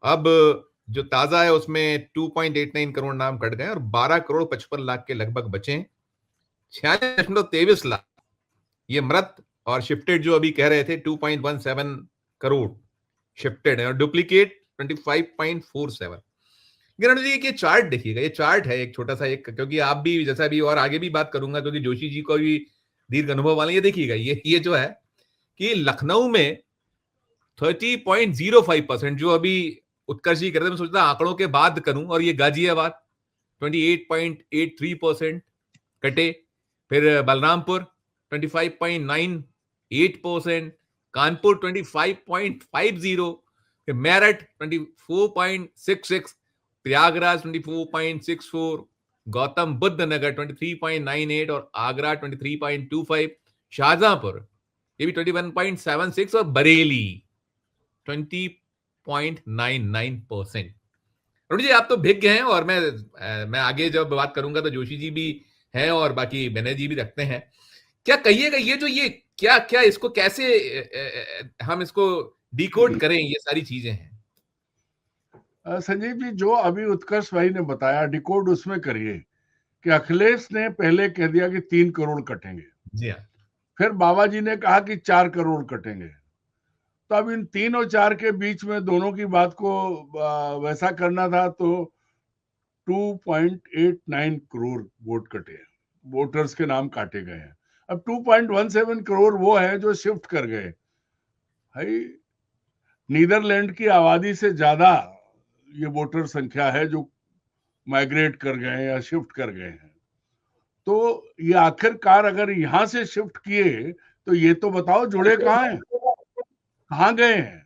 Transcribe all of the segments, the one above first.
अब जो ताजा है उसमें 2.89 करोड़ नाम कट गए और 12 करोड़ 55 लाख के लगभग बचे। 46.23 लाख ये मृत और शिफ्टेड जो अभी कह रहे थे 2.17 करोड़ शिफ्टेड है और डुप्लीकेट 25.47। किरण जी ये चार्ट देखिएगा, ये चार्ट है एक छोटा सा, एक क्योंकि आप भी जैसा भी और आगे भी बात करूंगा क्योंकि जोशी जी को भी दीर्घ अनुभव वाले, ये देखिएगा ये जो है कि लखनऊ में 30.05% जो अभी उत्कर्ष जी कर रहे थे, मैं सोचता आंकड़ों के बाद करूं, और ये गाजियाबाद 28.83% कटे। फिर बलरामपुर 25.98%, कानपुर 25.50, फिर मेरठ 24.66, प्रयागराज 24.64, गौतम बुद्ध नगर 23.98 और आगरा 23.25, शाहजहांपुर ये भी 21.76 और बरेली 20.99%। अरुण जी आप तो भिज्ञ हैं और मैं आगे जब बात करूंगा तो जोशी जी भी हैं और बाकी बेनय जी भी रखते हैं। क्या कहिएगा ये जो ये क्या क्या इसको कैसे हम इसको डिकोड करें, ये सारी चीजें हैं। संजीव जी, जो अभी उत्कर्ष भाई ने बताया डिकोड उसमें करिए कि अखिलेश ने पहले कह दिया कि 3 करोड़ कटेंगे, जी हाँ, फिर बाबा जी ने कहा कि 4 करोड़ कटेंगे। तो अब इन 3 और 4 के बीच में दोनों की बात को वैसा करना था तो 2.89 करोड़ वोट कटे हैं, वोटर्स के नाम काटे गए हैं। अब 2.17 करोड़ वो है जो शिफ्ट कर गए। भाई नीदरलैंड की आबादी से ज्यादा ये वोटर संख्या है जो माइग्रेट कर गए या शिफ्ट कर गए हैं। तो ये आखिरकार अगर यहां से शिफ्ट किए तो ये तो बताओ जुड़े कहाँ हैं, कहाँ गए हैं?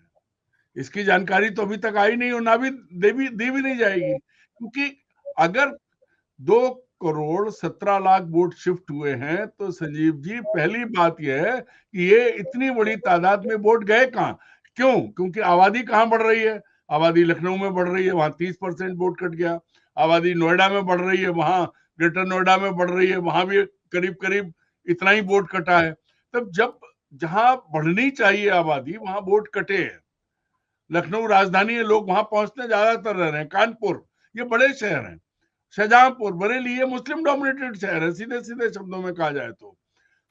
इसकी जानकारी तो अभी तक आई नहीं और ना भी दी भी नहीं जाएगी, क्योंकि अगर 2 करोड़ 17 लाख वोट शिफ्ट हुए हैं तो संजीव जी पहली बात यह है कि ये इतनी बड़ी तादाद में वोट गए कहाँ? क्यों? क्योंकि आबादी कहाँ बढ़ रही है? आबादी लखनऊ में बढ़ रही है, वहां 30% वोट कट गया। आबादी नोएडा में बढ़ रही है, वहां ग्रेटर नोएडा में बढ़ रही है, वहां भी करीब करीब इतना ही वोट कटा है। तब जब जहां बढ़नी चाहिए आबादी वहां वोट कटे हैं। लखनऊ राजधानी है, लोग वहां पहुंचते ज्यादातर रह रहे हैं। कानपुर ये बड़े शहर हैं, शाहजहांपुर बरेली ये मुस्लिम डोमिनेटेड शहर है, सीधे सीधे शब्दों में कहा जाए तो।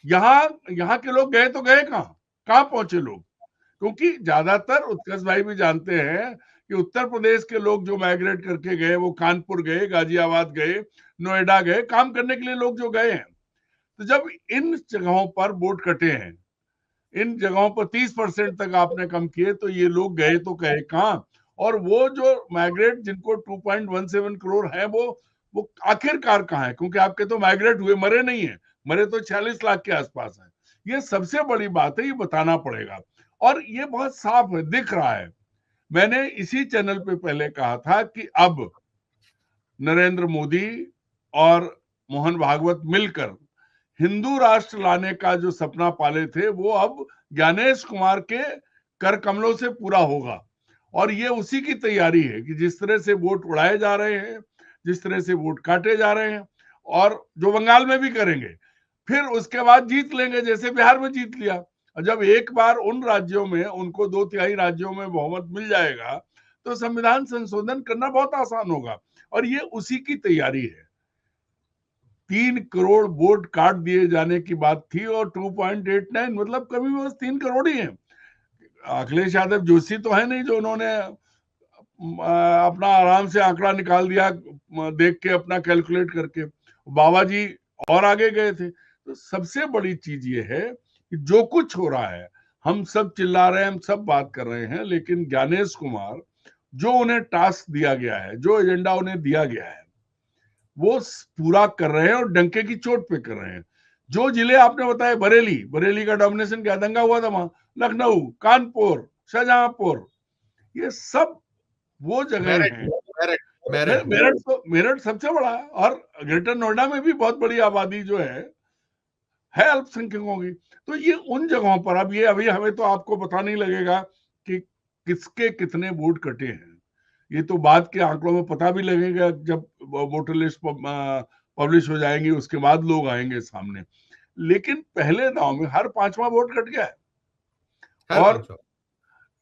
यहाँ यहाँ के लोग गए तो गए कहाँ, कहाँ पहुंचे लोग? क्योंकि ज्यादातर उत्कर्ष भाई भी जानते हैं कि उत्तर प्रदेश के लोग जो माइग्रेट करके गए वो कानपुर गए, गाजियाबाद गए, नोएडा गए, काम करने के लिए लोग जो गए हैं। तो जब इन जगहों पर वोट कटे हैं, इन जगहों पर 30% तक आपने कम किए, तो ये लोग गए तो गए कहाँ? और वो जो माइग्रेट जिनको 2.17 करोड़ है वो आखिरकार कहाँ है? क्योंकि आपके तो माइग्रेट हुए, मरे नहीं है, मरे तो 46 लाख के आसपास है। ये सबसे बड़ी बात है, ये बताना पड़ेगा और ये बहुत साफ है, दिख रहा है। मैंने इसी चैनल पे पहले कहा था कि अब नरेंद्र मोदी और मोहन भागवत मिलकर हिंदू राष्ट्र लाने का जो सपना पाले थे वो अब ज्ञानेश कुमार के कर कमलों से पूरा होगा। और ये उसी की तैयारी है कि जिस तरह से वोट उड़ाए जा रहे हैं, जिस तरह से वोट काटे जा रहे हैं, और जो बंगाल में भी करेंगे, फिर उसके बाद जीत लेंगे जैसे बिहार में जीत लिया। और जब एक बार उन राज्यों में उनको 2/3 राज्यों में बहुमत मिल जाएगा तो संविधान संशोधन करना बहुत आसान होगा। और ये उसी की तैयारी है। 3 करोड़ वोट काट दिए जाने की बात थी और 2.89 मतलब कभी बस 3 करोड़ ही है। अखिलेश यादव जोशी तो है नहीं जो उन्होंने अपना आराम से आंकड़ा निकाल दिया, देख के अपना कैलकुलेट करके। बाबा जी और आगे गए थे। तो सबसे बड़ी चीज ये है कि जो कुछ हो रहा है, हम सब चिल्ला रहे हैं, हम सब बात कर रहे हैं, लेकिन ज्ञानेश कुमार जो उन्हें टास्क दिया गया है, जो एजेंडा उन्हें दिया गया है, वो पूरा कर रहे हैं और डंके की चोट पे कर रहे हैं। जो जिले आपने बताए, बरेली का डोमिनेशन क्या दंगा हुआ था वहां, लखनऊ, कानपुर, शाहजहांपुर, ये सब वो जगह मेरठ हैं। मेरठ मेरठ मेरठ सबसे बड़ा है और ग्रेटर नोएडा में भी बहुत बड़ी आबादी जो है अल्पसंख्यकों की। तो ये उन जगहों पर अब ये अभी हमें तो आपको पता नहीं लगेगा कि किसके कितने वोट कटे हैं। ये तो बाद के आंकड़ों में पता भी लगेगा जब वोटर लिस्ट पब्लिश हो जाएंगी, उसके बाद लोग आएंगे सामने। लेकिन पहले दांव में हर 5वां वोट कट गया है। हर और 500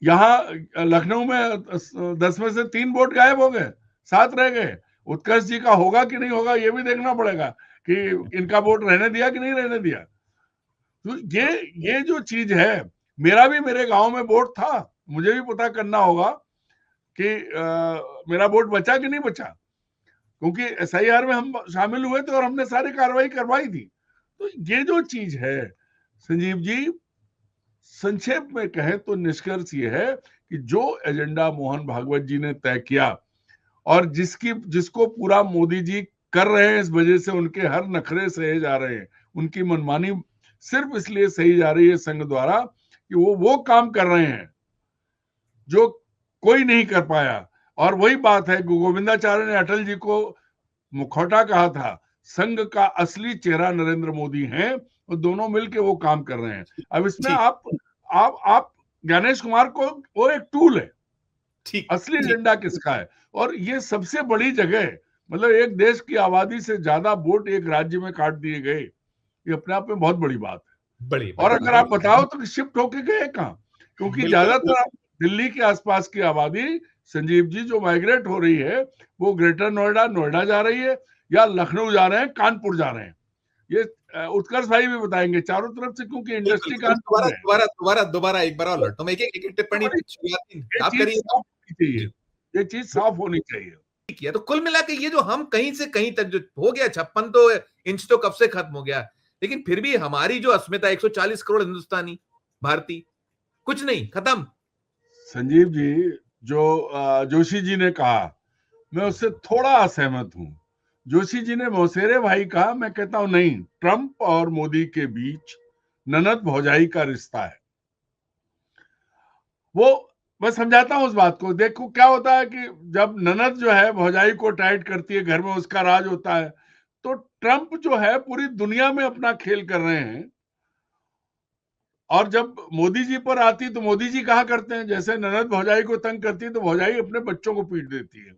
यहाँ लखनऊ में 10 में से 3 वोट गायब हो गए, 7 रह गए। उत्कर्ष जी का होगा कि नहीं होगा ये भी देखना पड़ेगा कि इनका वोट रहने दिया कि नहीं रहने दिया। तो ये जो चीज है, मेरा भी मेरे गांव में वोट था, मुझे भी पता करना होगा कि मेरा वोट बचा कि नहीं बचा, क्योंकि एसआईआर में हम शामिल हुए थे और हमने सारी कार्रवाई करवाई थी। तो ये जो चीज है संजीव जी, संक्षेप में कहें तो निष्कर्ष ये है कि जो एजेंडा मोहन भागवत जी ने तय किया और जिसको पूरा मोदी जी कर रहे हैं, इस वजह से उनके हर नखरे सहे जा रहे हैं, उनकी मनमानी सिर्फ इसलिए सही जा रही है संघ द्वारा कि वो काम कर रहे हैं जो कोई नहीं कर पाया। और वही बात है, गोविंदाचार्य ने अटल जी को मुखौटा कहा था, संघ का असली चेहरा नरेंद्र मोदी हैं और दोनों मिलके वो काम कर रहे हैं। अब इसमें आप ज्ञानेश कुमार को, वो एक टूल है, असली एजेंडा किसका है। और ये सबसे बड़ी जगह, मतलब एक देश की आबादी से ज्यादा वोट एक राज्य में काट दिए गए, ये अपने आप में बहुत बड़ी बात है। और अगर आप बताओ तो शिफ्ट होके गए कहाँ, क्योंकि ज्यादातर दिल्ली के आसपास की आबादी संजीव जी जो माइग्रेट हो रही है वो ग्रेटर नोएडा जा रही है, या लखनऊ जा रहे हैं, कानपुर जा रहे हैं। ये उत्कर्ष भाई भी बताएंगे चारों तरफ से, क्योंकि इंडस्ट्री कानपुर में है। दोबारा एक बार और लौटता हूं, एक टिप्पणी आप करिए। ये चीज साफ होनी चाहिए। किया तो कुल मिला के ये जो हम कहीं से कहीं तक जो हो गया 56 तो इंच तो कब से खत्म हो गया, लेकिन फिर भी हमारी जो अस्मिता 140 करोड़ हिंदुस्तानी भारतीय, कुछ नहीं, खत्म। संजीव जी, जो जोशी जी ने कहा, मैं उससे थोड़ा असहमत हूं। जोशी जी ने मौसेरे भाई कहा, मैं कहता हूं नहीं, ट्रंप और मोदी के बीच ननद भौजाई का रिश्ता है। वो मैं समझाता हूं उस बात को। देखो क्या होता है कि जब ननद जो है भौजाई को टाइट करती है, घर में उसका राज होता है, तो ट्रंप जो है पूरी दुनिया में अपना खेल कर रहे हैं। और जब मोदी जी पर आती तो मोदी जी कहा करते हैं, जैसे ननद भौजाई को तंग करती है तो भौजाई अपने बच्चों को पीट देती है,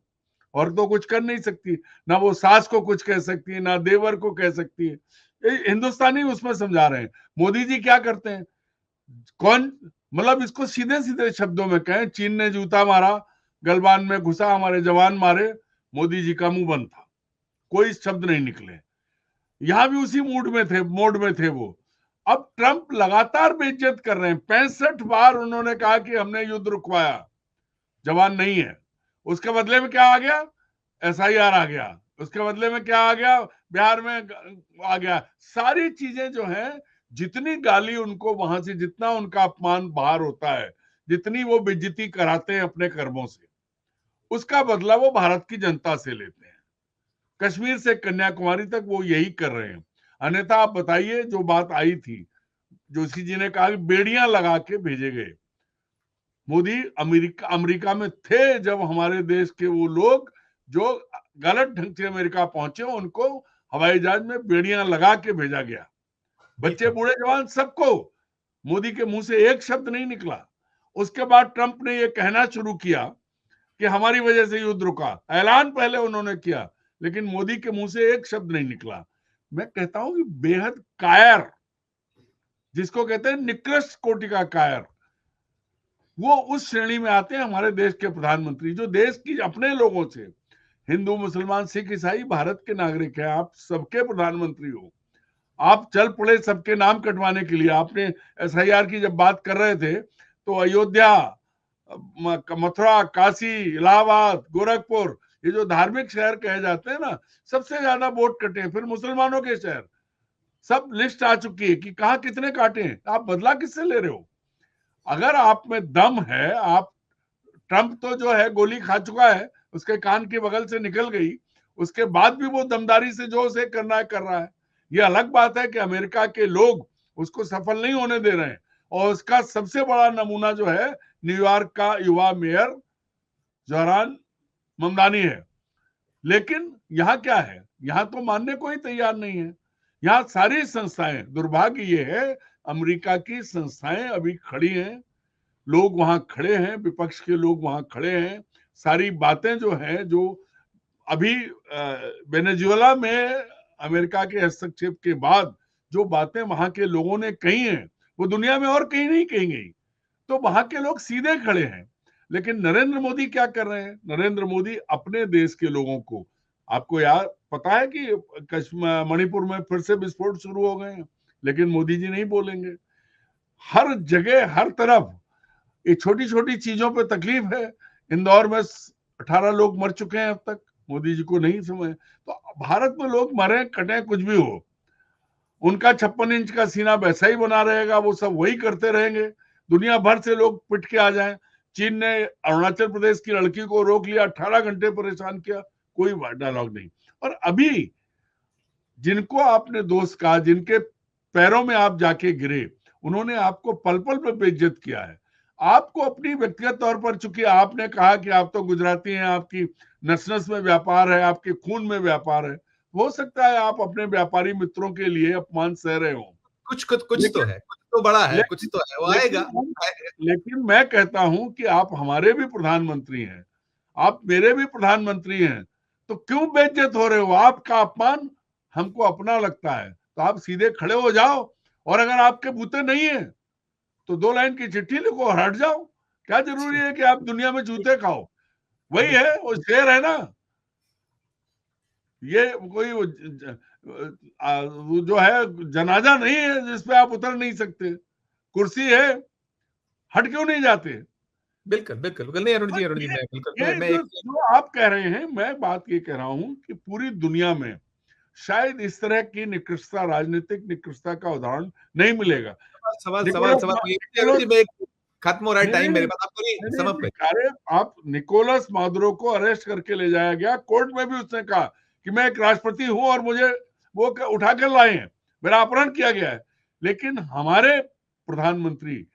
और तो कुछ कर नहीं सकती, ना वो सास को कुछ कह सकती है, ना देवर को कह सकती है। हिंदुस्तानी उसमें समझा रहे हैं। मोदी जी क्या करते हैं, कौन, मतलब इसको सीधे सीधे शब्दों में कहें, चीन ने जूता मारा, गलबान में घुसा, हमारे जवान मारे, मोदी जी का मुंह बंद था, कोई शब्द नहीं निकले। यहां भी उसी मोड में थे वो। अब ट्रंप लगातार बेइज्जत कर रहे हैं। 65 बार उन्होंने कहा कि हमने युद्ध रुकवाया, जवान नहीं है। उसके बदले में क्या आ गया, एसआईआर आ गया। उसके बदले में क्या आ गया, बिहार में आ गया। सारी चीजें जो हैं, जितनी गाली उनको वहां से, जितना उनका अपमान बाहर होता है, जितनी वो बेइज्जती कराते हैं अपने कर्मों से, उसका बदला वो भारत की जनता से लेते हैं। कश्मीर से कन्याकुमारी तक वो यही कर रहे हैं। अन्यथा आप बताइए, जो बात आई थी, जोशी जी ने कहा कि बेड़ियां लगा के भेजे गए। मोदी अमेरिका में थे जब हमारे देश के वो लोग जो गलत ढंग से अमेरिका पहुंचे, उनको हवाई जहाज में बेड़ियां लगा के भेजा गया, बच्चे बूढ़े जवान सबको। मोदी के मुंह से एक शब्द नहीं निकला। उसके बाद ट्रंप ने ये कहना शुरू किया कि हमारी वजह से युद्ध रुका। ऐलान पहले उन्होंने किया, लेकिन मोदी के मुंह से एक शब्द नहीं निकला। मैं कहता हूं कि बेहद कायर, जिसको कहते हैं निकृष्ट कोटि का कायर, वो उस श्रेणी में आते हैं हमारे देश के प्रधानमंत्री, जो देश की अपने लोगों से, हिंदू मुसलमान सिख ईसाई भारत के नागरिक हैं, आप सबके प्रधानमंत्री हो। आप चल पड़े सबके नाम कटवाने के लिए। आपने एसआईआर की जब बात कर रहे थे तो अयोध्या, मथुरा, काशी, इलाहाबाद, गोरखपुर, ये जो धार्मिक शहर कहे जाते हैं ना, सबसे ज्यादा वोट कटे। फिर मुसलमानों के शहर, सब लिस्ट आ चुकी है कि कहाँ कितने काटे हैं। आप बदला किससे ले रहे हो? अगर आप में दम है, आप, ट्रंप तो जो है गोली खा चुका है, उसके कान के बगल से निकल गई, उसके बाद भी वो दमदारी से जो उसे करना है कर रहा है। ये अलग बात है कि अमेरिका के लोग उसको सफल नहीं होने दे रहे हैं। और उसका सबसे बड़ा नमूना जो है न्यूयॉर्क का युवा मेयर जोहरान ममदानी है। लेकिन यहाँ क्या है, यहाँ तो मानने को ही तैयार नहीं है। यहाँ सारी संस्थाएं, दुर्भाग्य ये है अमेरिका की संस्थाएं अभी खड़ी हैं, लोग वहां खड़े हैं, विपक्ष के लोग वहां खड़े हैं। सारी बातें जो हैं, जो अभी वेनेजुएला में अमेरिका के हस्तक्षेप के बाद जो बातें वहां के लोगों ने कही हैं, वो दुनिया में और कहीं नहीं कही गई। तो वहां के लोग सीधे खड़े हैं। लेकिन नरेंद्र मोदी क्या कर रहे हैं? नरेंद्र मोदी अपने देश के लोगों को, आपको यार पता है कि मणिपुर में फिर से विस्फोट शुरू हो गए हैं, लेकिन मोदी जी नहीं बोलेंगे। हर जगह हर तरफ ये छोटी छोटी चीजों पे तकलीफ है। इंदौर में 18 लोग मर चुके हैं अब तक, मोदी जी को नहीं समझ। तो भारत में लोग मरे कटे कुछ भी हो, उनका 56 इंच का सीना वैसा ही बना रहेगा, वो सब वही करते रहेंगे। दुनिया भर से लोग पिट के आ जाएं। चीन ने अरुणाचल प्रदेश की लड़की को रोक लिया, 18 घंटे परेशान किया, कोई डायलॉग नहीं। और अभी जिनको आपने दोस्त कहा, जिनके पैरों में आप जाके गिरे, उन्होंने आपको पल पल पे बेइज्जत किया है। आपको अपनी व्यक्तिगत तौर पर, चूंकि आपने कहा कि आप तो गुजराती हैं, आपकी नस नस में व्यापार है, आपके खून में व्यापार है, हो सकता है आप अपने व्यापारी मित्रों के लिए अपमान सह रहे हो। कुछ कुछ कुछ तो लेकिन है, कुछ तो बड़ा है, कुछ लेकिन तो है, वो आएगा। लेकिन मैं कहता हूं कि आप हमारे भी प्रधानमंत्री हैं, आप मेरे भी प्रधानमंत्री हैं, तो क्यों बेइज्जत हो रहे हो? आपका अपमान हमको अपना लगता है, तो आप सीधे खड़े हो जाओ, और अगर आपके बूते नहीं है तो 2 लाइन की चिट्ठी लिखो और हट जाओ। क्या जरूरी है कि आप दुनिया में जूते खाओ? वही है, वो शेर है ना, ये कोई वो जो है जनाजा नहीं है जिसपे आप उतर नहीं सकते, कुर्सी है, हट क्यों नहीं जाते? बिल्कुल बिल्कुल बिल्कुल, नहीं अरुण तो जी, अरुण जी, ये मैं बिल्कुल ये मैं जो एक जो आप कह रहे हैं, मैं बात ये कह रहा हूं कि पूरी दुनिया में शायद इस तरह की निकृष्टता, राजनीतिक निकृष्टता का उदाहरण नहीं मिलेगा। सवाल सवाल निकोलस सवाल ये अरुण जी, निकोलस मैं एक खत्म हो रहा है नहीं टाइम नहीं मेरे पास, आप पूरी नहीं समझ नहीं, पे। अरे आप निकोलस मादुरो को अरेस्ट करके ले जाया गया, कोर्ट में भी उसने कहा कि मैं एक राष्ट्रपति हूं और मुझे वो उठा कर लाए हैं, मेरा अपहरण किया गया है। लेकिन हमारे प्रधानमंत्री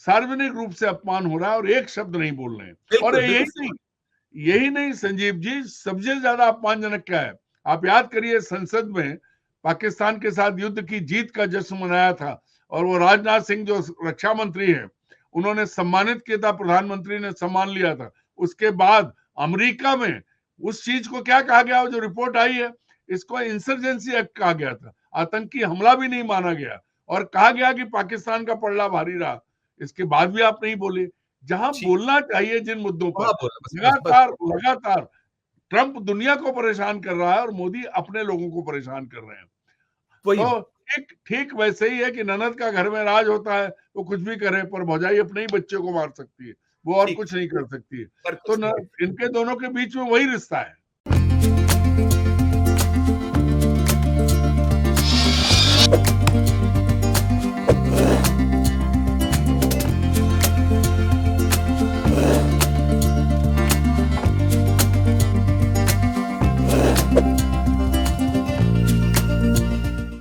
सार्वजनिक रूप से अपमान हो रहा है और एक शब्द नहीं बोल रहे हैं। और बिल्कुल यही बिल्कुल, नहीं, यही नहीं संजीव जी, सबसे ज्यादा अपमानजनक क्या है? आप याद करिए, संसद में पाकिस्तान के साथ युद्ध की जीत का जश्न मनाया था, और वो राजनाथ सिंह जो रक्षा मंत्री हैं, उन्होंने सम्मानित किया था, प्रधानमंत्री ने सम्मान लिया था। उसके बाद अमेरिका में उस चीज को क्या कहा गया, जो रिपोर्ट आई है, इसको इंसर्जेंसी एक्ट कहा गया था, आतंकी हमला भी नहीं माना गया, और कहा गया कि पाकिस्तान का पलड़ा भारी रहा। इसके बाद भी आप नहीं बोले। जहां ठीक, बोलना चाहिए जिन मुद्दों पर, वहाँ बोला, बस बस बस, लगातार लगातार ट्रंप दुनिया को परेशान कर रहा है और मोदी अपने लोगों को परेशान कर रहे हैं। वही तो ठीक ठीक वैसे ही है कि ननद का घर में राज होता है, वो कुछ भी करे, पर भौजाई अपने ही बच्चे को मार सकती है, वो और ठीक कुछ नहीं कर सकती है। पर तो कुछ नहीं कर इनके दोनों के बीच में वही रिश्ता है।